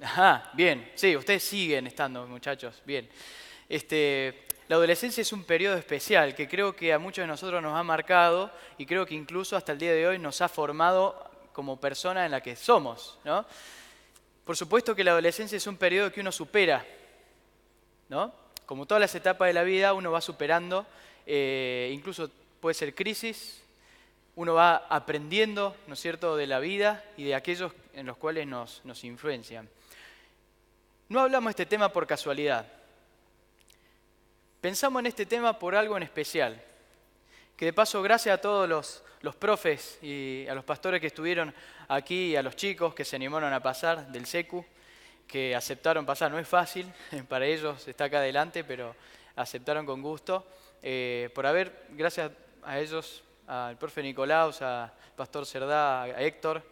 Ajá, bien. Sí, ustedes siguen estando, muchachos. Bien. La adolescencia es un periodo especial que creo que a muchos de nosotros nos ha marcado y creo que incluso hasta el día de hoy nos ha formado como persona en la que somos, ¿no? Por supuesto que la adolescencia es un periodo que uno supera, ¿no? Como todas las etapas de la vida, uno va superando, incluso puede ser crisis, uno va aprendiendo, ¿no es cierto?, de la vida y de aquellos en los cuales nos influencian. No hablamos de este tema por casualidad. Pensamos en este tema por algo en especial. Que de paso, gracias a todos los profes y a los pastores que estuvieron aquí y a los chicos que se animaron a pasar del SECU, que aceptaron pasar. No es fácil, para ellos está acá adelante, pero aceptaron con gusto. Gracias a ellos, al profe Nicolaus, al pastor Cerdá, a Héctor,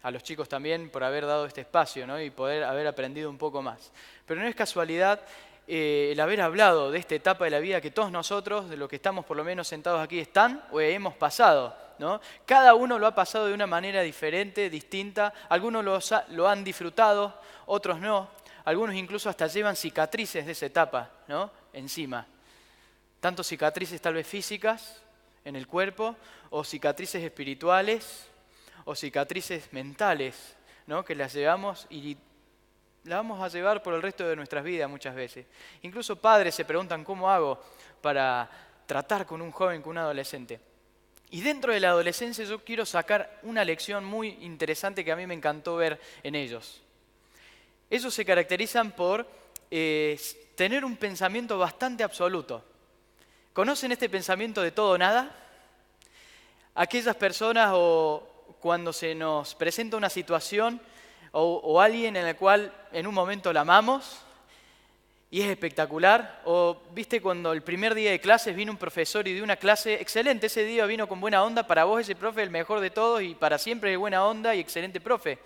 a los chicos también por haber dado este espacio, ¿no? Y poder haber aprendido un poco más. Pero no es casualidad el haber hablado de esta etapa de la vida que todos nosotros, de los que estamos por lo menos sentados aquí, están o hemos pasado, ¿no? Cada uno lo ha pasado de una manera diferente, distinta. Algunos lo han disfrutado, otros no. Algunos incluso hasta llevan cicatrices de esa etapa, ¿no?, encima. Tanto cicatrices tal vez físicas en el cuerpo, o cicatrices espirituales, o cicatrices mentales, ¿no?, que las llevamos y la vamos a llevar por el resto de nuestras vidas muchas veces. Incluso padres se preguntan cómo hago para tratar con un joven, con un adolescente. Y dentro de la adolescencia yo quiero sacar una lección muy interesante que a mí me encantó ver en ellos. Ellos se caracterizan por tener un pensamiento bastante absoluto. ¿Conocen este pensamiento de todo o nada? Aquellas personas o cuando se nos presenta una situación o alguien en el cual en un momento la amamos y es espectacular, o viste cuando el primer día de clases vino un profesor y dio una clase excelente, ese día vino con buena onda, para vos ese profe es el mejor de todos y para siempre es buena onda y excelente profe.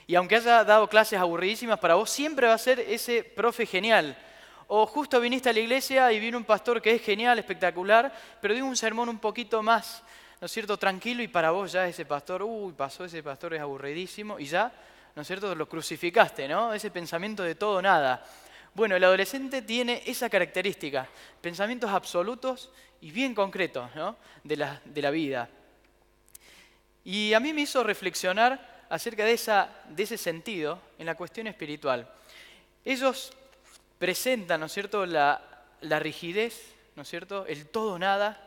Y aunque haya dado clases aburridísimas, para vos siempre va a ser ese profe genial. O justo viniste a la iglesia y vino un pastor que es genial, espectacular, pero dio un sermón un poquito más, ¿no es cierto?, tranquilo, y para vos ya ese pastor, pasó ese pastor, es aburridísimo, y ya, ¿no es cierto?, lo crucificaste, ¿no? Ese pensamiento de todo o nada. Bueno, el adolescente tiene esa característica, pensamientos absolutos y bien concretos, ¿no?, de la vida. Y a mí me hizo reflexionar acerca de ese sentido en la cuestión espiritual. Ellos presentan, ¿no es cierto?, la rigidez, ¿no es cierto?, el todo o nada,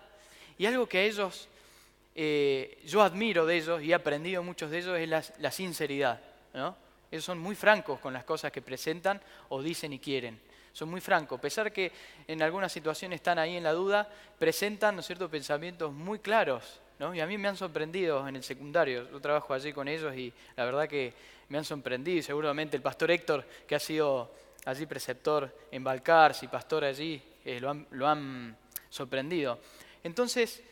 y algo que a ellos, yo admiro de ellos y he aprendido muchos de ellos es la sinceridad, ¿no? Ellos son muy francos con las cosas que presentan o dicen y quieren. Son muy francos. A pesar que en algunas situaciones están ahí en la duda, presentan, ¿no es cierto?, pensamientos muy claros, ¿no? Y a mí me han sorprendido en el secundario. Yo trabajo allí con ellos y la verdad que me han sorprendido. Y seguramente el pastor Héctor, que ha sido allí preceptor en Balcars y pastor allí, lo han sorprendido. Entonces,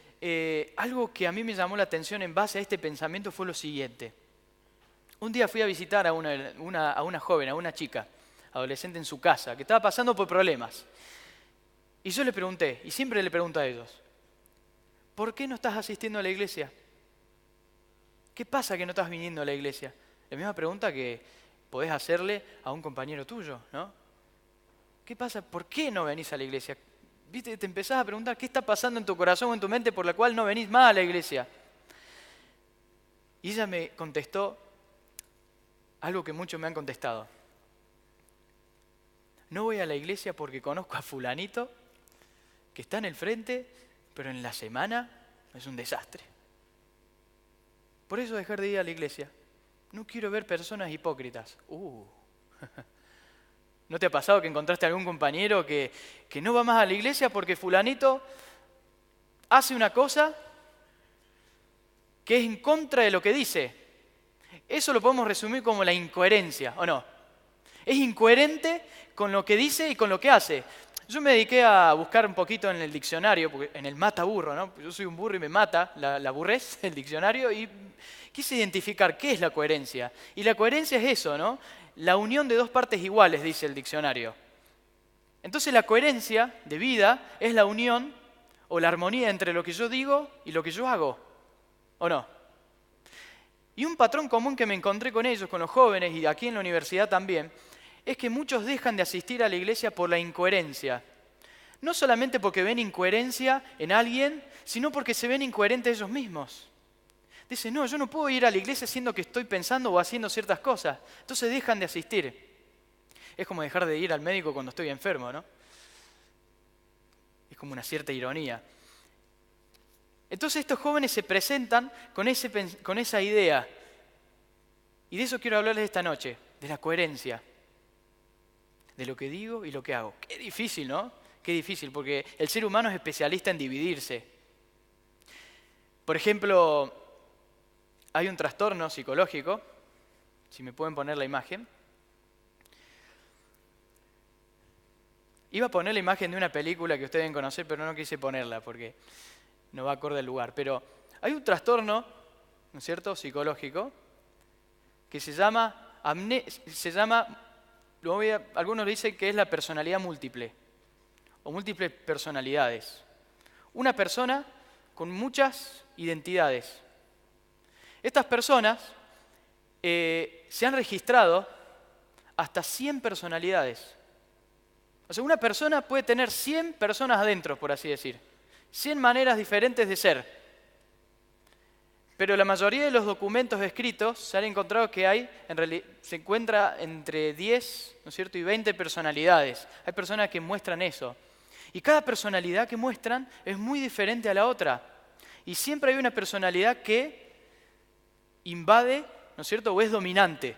algo que a mí me llamó la atención en base a este pensamiento fue lo siguiente. Un día fui a visitar a una joven, a una chica, adolescente en su casa, que estaba pasando por problemas. Y yo le pregunté, y siempre le pregunto a ellos, ¿por qué no estás asistiendo a la iglesia? ¿Qué pasa que no estás viniendo a la iglesia? La misma pregunta que podés hacerle a un compañero tuyo, ¿no? ¿Qué pasa? ¿Por qué no venís a la iglesia? ¿Viste? Te empezás a preguntar qué está pasando en tu corazón o en tu mente por la cual no venís más a la iglesia. Y ella me contestó algo que muchos me han contestado. No voy a la iglesia porque conozco a fulanito que está en el frente, pero en la semana es un desastre. Por eso dejar de ir a la iglesia. No quiero ver personas hipócritas. ¿No te ha pasado que encontraste algún compañero que no va más a la iglesia porque fulanito hace una cosa que es en contra de lo que dice? Eso lo podemos resumir como la incoherencia, ¿o no? Es incoherente con lo que dice y con lo que hace. Yo me dediqué a buscar un poquito en el diccionario, porque en el mata burro, ¿no? Yo soy un burro y me mata la burrez, el diccionario, y quise identificar qué es la coherencia. Y la coherencia es eso, ¿no? La unión de dos partes iguales, dice el diccionario. Entonces la coherencia de vida es la unión o la armonía entre lo que yo digo y lo que yo hago, ¿o no? Y un patrón común que me encontré con ellos, con los jóvenes y aquí en la universidad también, es que muchos dejan de asistir a la iglesia por la incoherencia. No solamente porque ven incoherencia en alguien, sino porque se ven incoherentes ellos mismos. Dicen, no, yo no puedo ir a la iglesia siendo que estoy pensando o haciendo ciertas cosas. Entonces dejan de asistir. Es como dejar de ir al médico cuando estoy enfermo, ¿no? Es como una cierta ironía. Entonces estos jóvenes se presentan con esa idea. Y de eso quiero hablarles esta noche, de la coherencia. De lo que digo y lo que hago. Qué difícil, ¿no? Qué difícil, porque el ser humano es especialista en dividirse. Por ejemplo, hay un trastorno psicológico, si me pueden poner la imagen. Iba a poner la imagen de una película que ustedes deben conocer, pero no quise ponerla porque no va acorde al lugar. Pero hay un trastorno, ¿no es cierto?, psicológico, que se llama, algunos dicen que es la personalidad múltiple, o múltiples personalidades. Una persona con muchas identidades. Estas personas se han registrado hasta 100 personalidades. O sea, una persona puede tener 100 personas adentro, por así decir. 100 maneras diferentes de ser. Pero la mayoría de los documentos escritos se han encontrado que se encuentra entre 10, ¿no es cierto?, y 20 personalidades. Hay personas que muestran eso. Y cada personalidad que muestran es muy diferente a la otra. Y siempre hay una personalidad que invade, ¿no es cierto?, o es dominante.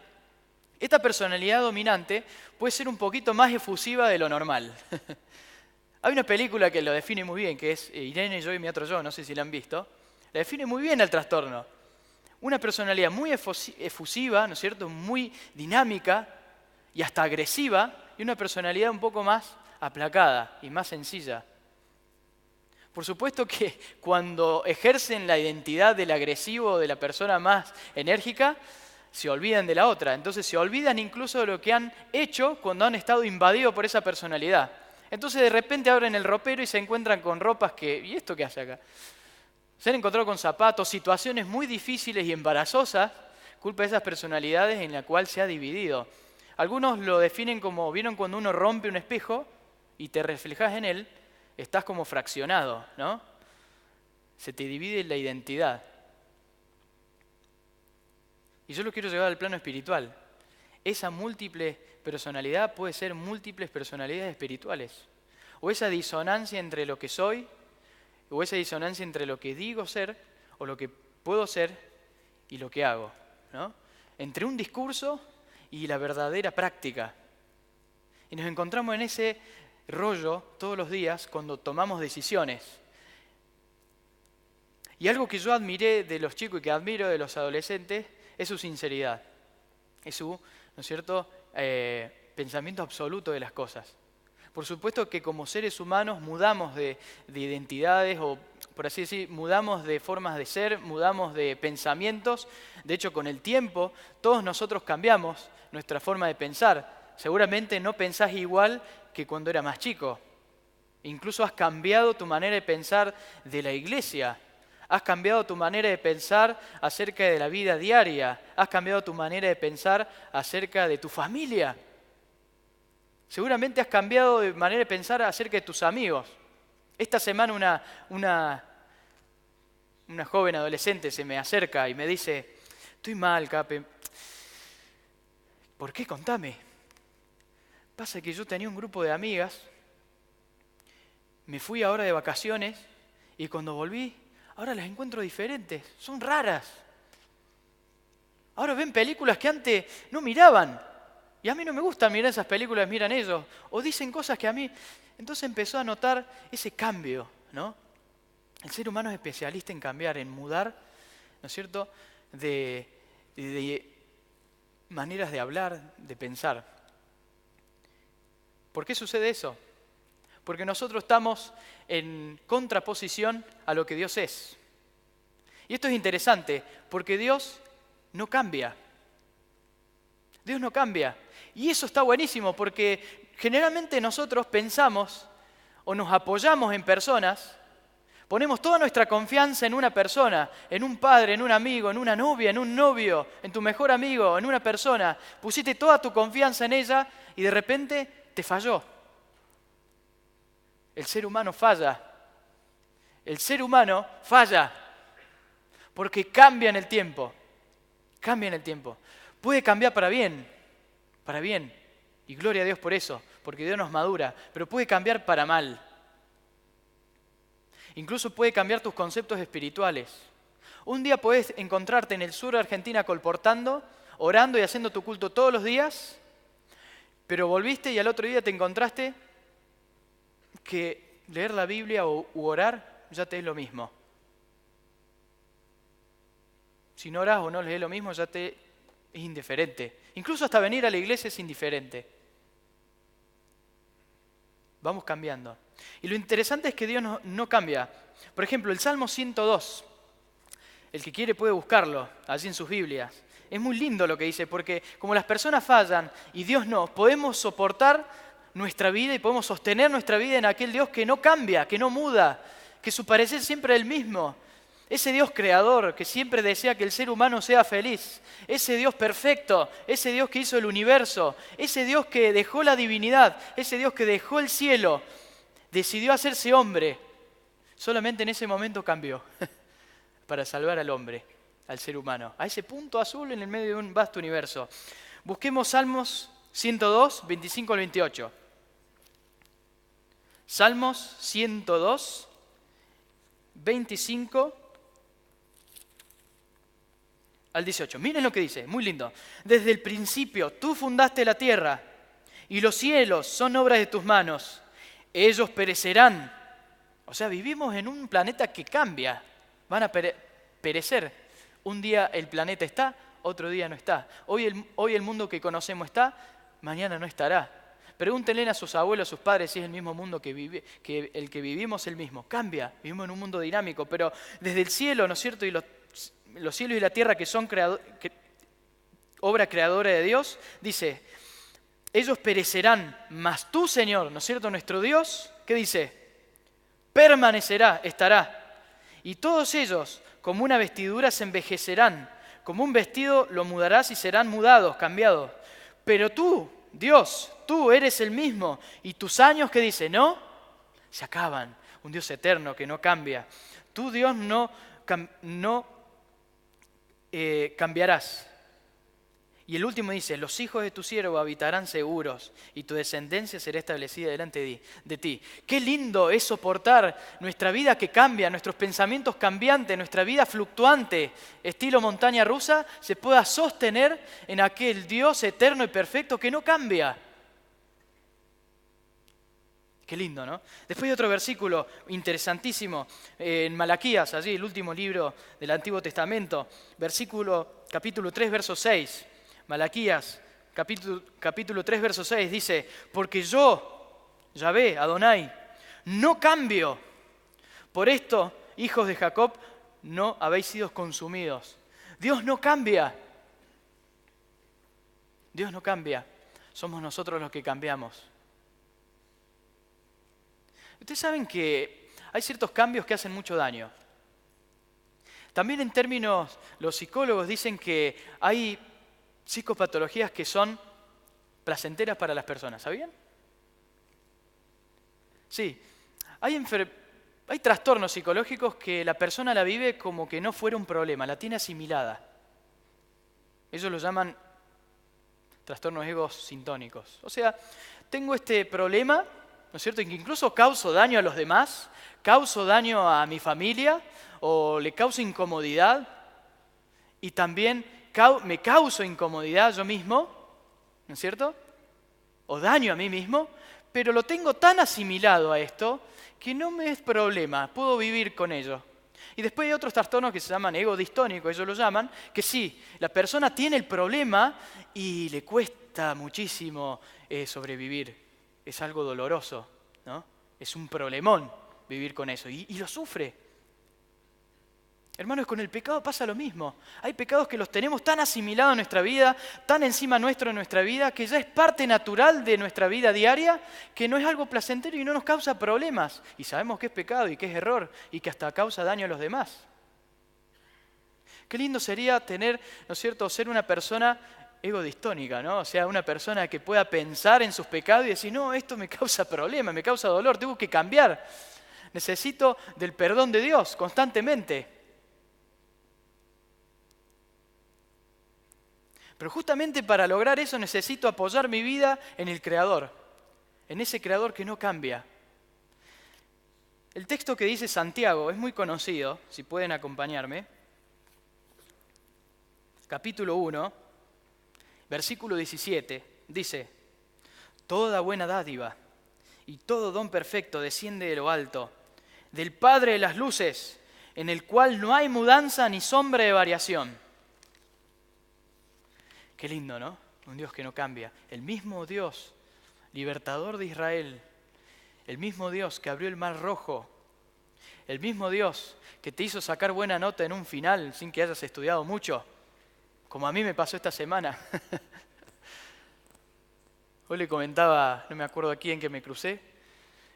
Esta personalidad dominante puede ser un poquito más efusiva de lo normal. Hay una película que lo define muy bien, que es Irene, yo y mi otro yo, no sé si la han visto. La define muy bien el trastorno. Una personalidad muy efusiva, ¿no es cierto?, muy dinámica y hasta agresiva, y una personalidad un poco más aplacada y más sencilla. Por supuesto que cuando ejercen la identidad del agresivo o de la persona más enérgica, se olvidan de la otra. Entonces se olvidan incluso de lo que han hecho cuando han estado invadidos por esa personalidad. Entonces de repente abren el ropero y se encuentran con ropas que... ¿Y esto qué hace acá? Se han encontrado con zapatos, situaciones muy difíciles y embarazosas, culpa de esas personalidades en la cual se ha dividido. Algunos lo definen como, ¿vieron cuando uno rompe un espejo y te reflejas en él? Estás como fraccionado, ¿no? Se te divide la identidad. Y yo lo quiero llevar al plano espiritual. Esa múltiple personalidad puede ser múltiples personalidades espirituales. O esa disonancia entre lo que soy, o esa disonancia entre lo que digo ser, o lo que puedo ser y lo que hago, ¿no? Entre un discurso y la verdadera práctica. Y nos encontramos en ese rollo todos los días cuando tomamos decisiones. Y algo que yo admiré de los chicos y que admiro de los adolescentes es su sinceridad, es su, ¿no es cierto?, pensamiento absoluto de las cosas. Por supuesto que como seres humanos mudamos de identidades o, por así decir, mudamos de formas de ser, mudamos de pensamientos. De hecho, con el tiempo, todos nosotros cambiamos nuestra forma de pensar. Seguramente no pensás igual que cuando eras más chico. Incluso has cambiado tu manera de pensar de la iglesia. Has cambiado tu manera de pensar acerca de la vida diaria. Has cambiado tu manera de pensar acerca de tu familia. Seguramente has cambiado de manera de pensar acerca de tus amigos. Esta semana una joven adolescente se me acerca y me dice, estoy mal, Cape. ¿Por qué? Contame. Pasa que yo tenía un grupo de amigas, me fui ahora de vacaciones y cuando volví, ahora las encuentro diferentes, son raras. Ahora ven películas que antes no miraban. Y a mí no me gusta mirar esas películas, miran ellos. O dicen cosas que a mí... Entonces empezó a notar ese cambio, ¿no? El ser humano es especialista en cambiar, en mudar, ¿no es cierto?, de maneras de hablar, de pensar. ¿Por qué sucede eso? Porque nosotros estamos en contraposición a lo que Dios es. Y esto es interesante, porque Dios no cambia. Dios no cambia. Y eso está buenísimo, porque generalmente nosotros pensamos o nos apoyamos en personas. Ponemos toda nuestra confianza en una persona, en un padre, en un amigo, en una novia, en un novio, en tu mejor amigo, en una persona. Pusiste toda tu confianza en ella y de repente te falló. El ser humano falla. El ser humano falla porque cambia en el tiempo. Cambia en el tiempo. Puede cambiar para bien. Para bien. Y gloria a Dios por eso, porque Dios nos madura. Pero puede cambiar para mal. Incluso puede cambiar tus conceptos espirituales. Un día podés encontrarte en el sur de Argentina colportando, orando y haciendo tu culto todos los días, pero volviste y al otro día te encontraste que leer la Biblia u orar ya te es lo mismo. Si no orás o no lees lo mismo, ya te es indiferente. Incluso hasta venir a la iglesia es indiferente. Vamos cambiando. Y lo interesante es que Dios no cambia. Por ejemplo, el Salmo 102. El que quiere puede buscarlo allí en sus Biblias. Es muy lindo lo que dice, porque como las personas fallan y Dios no, podemos soportar nuestra vida y podemos sostener nuestra vida en aquel Dios que no cambia, que no muda, que su parecer siempre es el mismo. Ese Dios creador que siempre desea que el ser humano sea feliz. Ese Dios perfecto, ese Dios que hizo el universo, ese Dios que dejó la divinidad, ese Dios que dejó el cielo, decidió hacerse hombre. Solamente en ese momento cambió para salvar al hombre, al ser humano. A ese punto azul en el medio de un vasto universo. Busquemos Salmos 102, 25 al 28. Salmos 102, 25 al 18. Miren lo que dice, muy lindo. Desde el principio tú fundaste la tierra y los cielos son obras de tus manos. Ellos perecerán. O sea, vivimos en un planeta que cambia. Van a perecer. Un día el planeta está, otro día no está. Hoy el mundo que conocemos está, mañana no estará. Pregúntenle a sus abuelos, a sus padres si es el mismo mundo que el que vivimos, el mismo. Cambia, vivimos en un mundo dinámico, pero desde el cielo, ¿no es cierto? Y los cielos y la tierra que son obra creadora de Dios, dice, ellos perecerán, mas tú, Señor, ¿no es cierto? Nuestro Dios, ¿qué dice? Permanecerá, estará. Y todos ellos, como una vestidura, se envejecerán. Como un vestido lo mudarás y serán mudados, cambiados. Pero tú, Dios, tú eres el mismo. Y tus años, ¿qué dice? ¿No? Se acaban. Un Dios eterno que no cambia. Tú, Dios, no cambiarás. Y el último dice, los hijos de tu siervo habitarán seguros y tu descendencia será establecida delante de ti. Qué lindo es soportar nuestra vida que cambia, nuestros pensamientos cambiantes, nuestra vida fluctuante, estilo montaña rusa, se pueda sostener en aquel Dios eterno y perfecto que no cambia. Qué lindo, ¿no? Después hay otro versículo interesantísimo en Malaquías, allí el último libro del Antiguo Testamento, capítulo 3, verso 6. Malaquías, capítulo 3, verso 6, dice, porque yo, Yahvé, Adonai, no cambio. Por esto, hijos de Jacob, no habéis sido consumidos. Dios no cambia. Dios no cambia. Somos nosotros los que cambiamos. Ustedes saben que hay ciertos cambios que hacen mucho daño. También en términos, los psicólogos dicen que hay psicopatologías que son placenteras para las personas, ¿sabían? Sí, hay trastornos psicológicos que la persona la vive como que no fuera un problema, la tiene asimilada. Ellos lo llaman trastornos egosintónicos. O sea, tengo este problema, ¿no es cierto?, que incluso causo daño a los demás, causo daño a mi familia o le causo incomodidad y también me causo incomodidad yo mismo, ¿no es cierto? O daño a mí mismo, pero lo tengo tan asimilado a esto que no me es problema, puedo vivir con ello. Y después hay otros trastornos que se llaman egodistónicos, ellos lo llaman, que sí, la persona tiene el problema y le cuesta muchísimo sobrevivir. Es algo doloroso, ¿no? Es un problemón vivir con eso y lo sufre. Hermanos, con el pecado pasa lo mismo. Hay pecados que los tenemos tan asimilados en nuestra vida, tan encima nuestro en nuestra vida, que ya es parte natural de nuestra vida diaria, que no es algo placentero y no nos causa problemas. Y sabemos que es pecado y que es error y que hasta causa daño a los demás. Qué lindo sería tener, ¿no es cierto?, ser una persona egodistónica, ¿no? O sea, una persona que pueda pensar en sus pecados y decir, no, esto me causa problemas, me causa dolor, tengo que cambiar. Necesito del perdón de Dios constantemente. Pero justamente para lograr eso necesito apoyar mi vida en el Creador, en ese Creador que no cambia. El texto que dice Santiago es muy conocido, si pueden acompañarme. Capítulo 1, versículo 17, dice: toda buena dádiva y todo don perfecto desciende de lo alto, del Padre de las luces, en el cual no hay mudanza ni sombra de variación. Qué lindo, ¿no? Un Dios que no cambia. El mismo Dios, libertador de Israel, el mismo Dios que abrió el mar rojo, el mismo Dios que te hizo sacar buena nota en un final sin que hayas estudiado mucho, como a mí me pasó esta semana. Hoy le comentaba, no me acuerdo a quién que me crucé,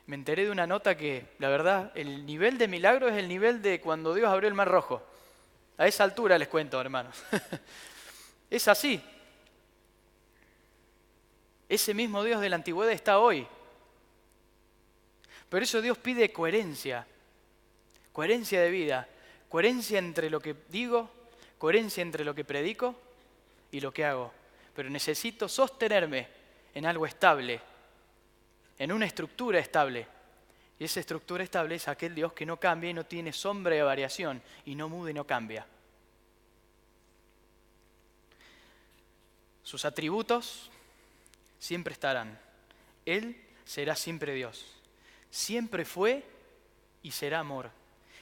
me enteré de una nota que, la verdad, el nivel de milagro es el nivel de cuando Dios abrió el mar rojo. A esa altura les cuento, hermanos. Es así. Ese mismo Dios de la antigüedad está hoy. Por eso Dios pide coherencia de vida, coherencia entre lo que digo, coherencia entre lo que predico y lo que hago. Pero necesito sostenerme en algo estable, en una estructura estable. Y esa estructura estable es aquel Dios que no cambia y no tiene sombra de variación, y no muda y no cambia. Sus atributos siempre estarán. Él será siempre Dios. Siempre fue y será amor.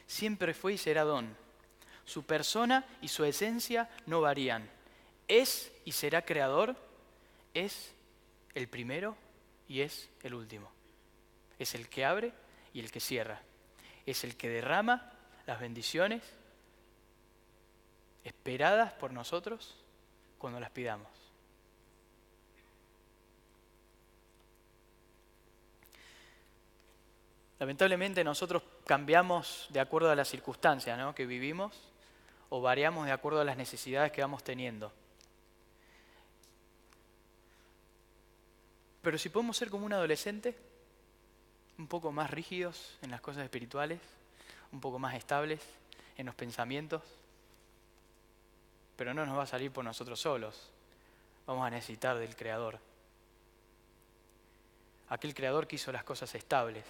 Siempre fue y será don. Su persona y su esencia no varían. Es y será creador. Es el primero y es el último. Es el que abre y el que cierra. Es el que derrama las bendiciones esperadas por nosotros cuando las pidamos. Lamentablemente nosotros cambiamos de acuerdo a las circunstancias, ¿no?, que vivimos, o variamos de acuerdo a las necesidades que vamos teniendo. Pero si podemos ser como un adolescente, un poco más rígidos en las cosas espirituales, un poco más estables en los pensamientos, pero no nos va a salir por nosotros solos, vamos a necesitar del Creador. Aquel Creador que hizo las cosas estables,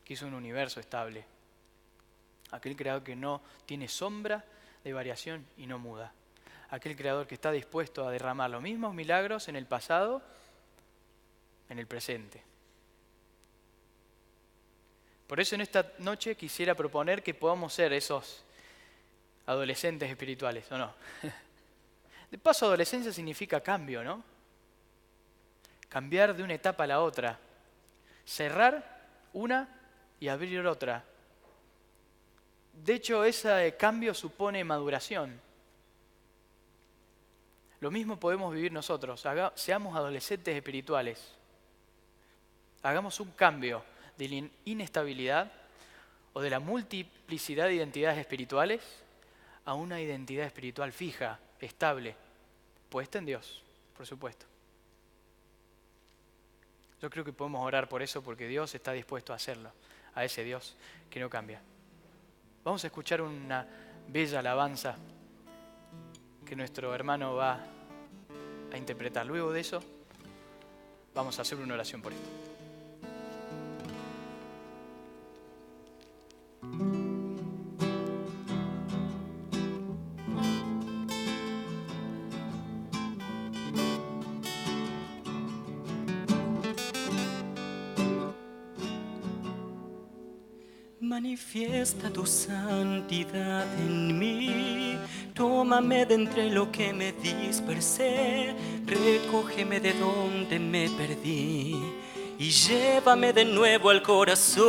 que hizo un universo estable. Aquel Creador que no tiene sombra de variación y no muda. Aquel Creador que está dispuesto a derramar los mismos milagros en el pasado, en el presente. Por eso en esta noche quisiera proponer que podamos ser esos adolescentes espirituales, ¿o no? De paso, adolescencia significa cambio, ¿no? Cambiar de una etapa a la otra. Cerrar una y abrir otra. De hecho, ese cambio supone maduración. Lo mismo podemos vivir nosotros. Seamos adolescentes espirituales. Hagamos un cambio de la inestabilidad o de la multiplicidad de identidades espirituales a una identidad espiritual fija, estable, puesta en Dios, por supuesto. Yo creo que podemos orar por eso porque Dios está dispuesto a hacerlo, a ese Dios que no cambia. Vamos a escuchar una bella alabanza que nuestro hermano va a interpretar. Luego de eso, vamos a hacer una oración por esto. Manifiesta tu santidad en mí, tómame de entre lo que me dispersé, recógeme de donde me perdí y llévame de nuevo al corazón.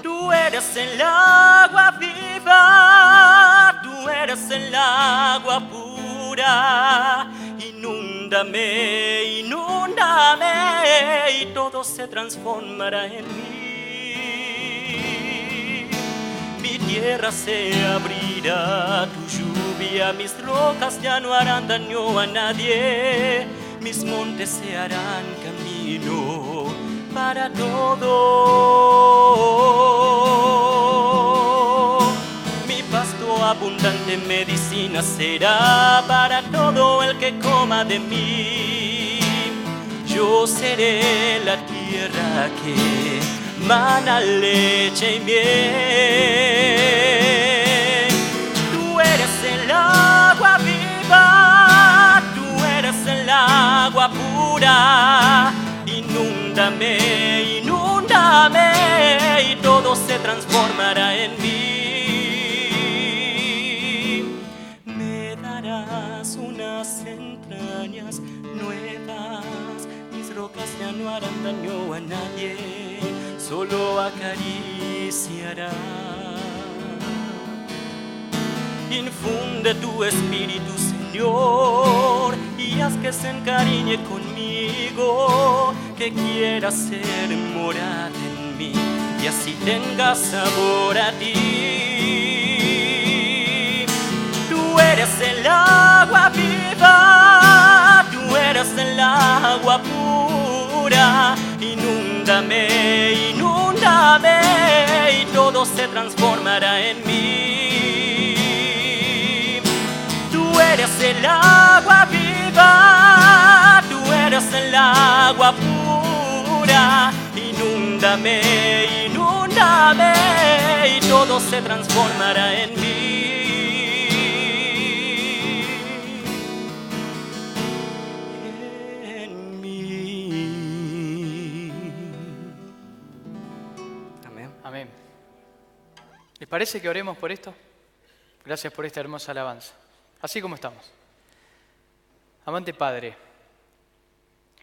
Tú eres el agua viva, tú eres el agua pura. Inúndame, inúndame y todo se transformará en mí. Mi tierra se abrirá, tu lluvia, mis rocas ya no harán daño a nadie. Mis montes se harán camino para todo. Mi pasto abundante medicina será para todo el que coma de mí. Yo seré la tierra que mana leche y miel. Tú eres el agua viva, tú eres el agua pura. Inúndame, inúndame y todo se transformará en mí. Me darás unas entrañas nuevas, mis rocas ya no harán daño a nadie, solo acariciará. Infunde tu espíritu, Señor, y haz que se encariñe conmigo, que quiera ser morada en mí y así tenga sabor a ti. Tú eres el agua viva, tú eres el agua pura. Inúndame, inúndame y todo se transformará en mí. Tú eres el agua viva, tú eres el agua pura. Inúndame, inúndame y todo se transformará en mí. En mí. Amén. Amén. ¿Les parece que oremos por esto? Gracias por esta hermosa alabanza. Así como estamos. Amante Padre,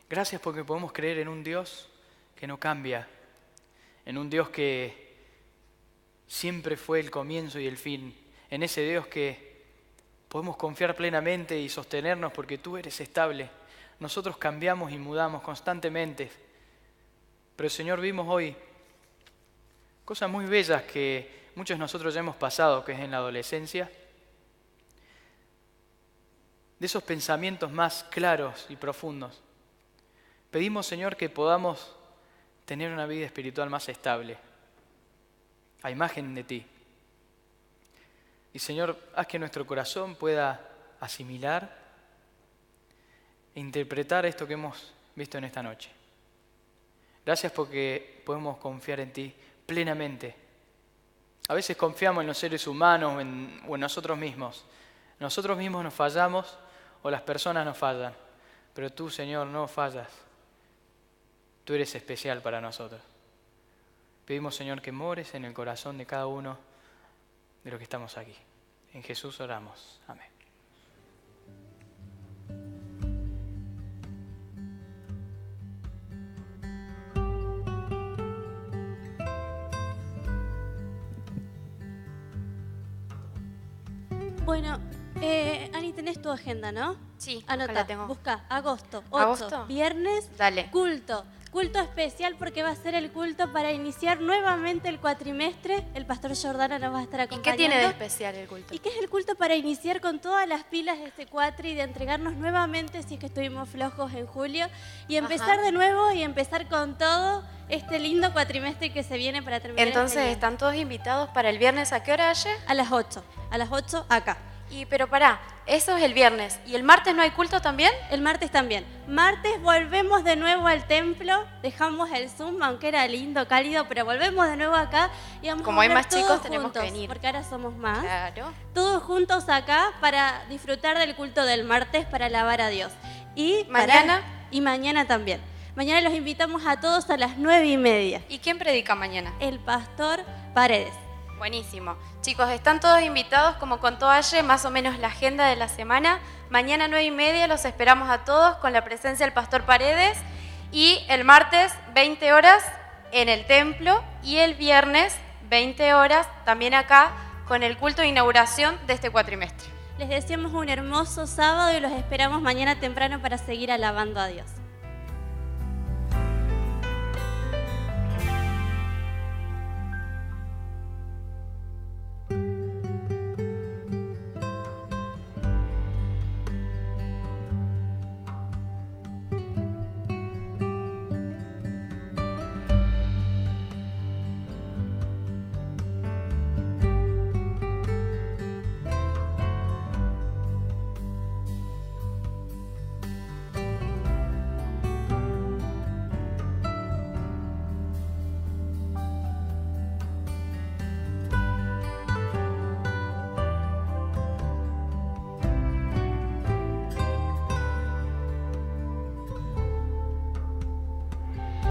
gracias porque podemos creer en un Dios que no cambia, en un Dios que siempre fue el comienzo y el fin, en ese Dios que podemos confiar plenamente y sostenernos porque tú eres estable. Nosotros cambiamos y mudamos constantemente, pero Señor, vimos hoy cosas muy bellas que muchos de nosotros ya hemos pasado, que es en la adolescencia, de esos pensamientos más claros y profundos. Pedimos, Señor, que podamos tener una vida espiritual más estable, a imagen de ti. Y, Señor, haz que nuestro corazón pueda asimilar e interpretar esto que hemos visto en esta noche. Gracias porque podemos confiar en ti plenamente. A veces confiamos en los seres humanos o en nosotros mismos. Nosotros mismos nos fallamos o las personas nos fallan, pero tú, Señor, no fallas. Tú eres especial para nosotros. Pedimos, Señor, que mores en el corazón de cada uno de los que estamos aquí. En Jesús oramos. Amén. Bueno, Ani, tenés tu agenda, ¿no? Sí, Anota, acá la tengo. busca, agosto, 8, ¿Agosto? viernes, Dale. culto especial porque va a ser el culto para iniciar nuevamente el cuatrimestre. El pastor Jordano nos va a estar ¿Y acompañando. qué tiene de especial el culto? ¿Y qué es el culto para iniciar con todas las pilas de este cuatri y de entregarnos nuevamente si es que estuvimos flojos en julio y empezar de nuevo y empezar con todo este lindo cuatrimestre que se viene para terminar? Entonces, este año. ¿están todos invitados para el viernes? ¿A qué hora, Aye? A las 8 acá. Pero pará, eso es el viernes. ¿Y el martes no hay culto también? El martes también. Martes volvemos de nuevo al templo, dejamos el Zoom, aunque era lindo, cálido, pero volvemos de nuevo acá y vamos Como a hay ver más chicos, todos tenemos que juntos, venir. porque ahora somos más. Claro. Todos juntos acá para disfrutar del culto del martes, para alabar a Dios. Y ¿Mañana? Y mañana también. Mañana los invitamos a todos a las 9:30. ¿Y quién predica mañana? El pastor Paredes. Buenísimo. Chicos, están todos invitados, como contó Aye, más o menos la agenda de la semana. Mañana 9:30 los esperamos a todos con la presencia del pastor Paredes. Y el martes 20 horas en el templo. Y el viernes 20 horas, también acá, con el culto de inauguración de este cuatrimestre. Les deseamos un hermoso sábado y los esperamos mañana temprano para seguir alabando a Dios.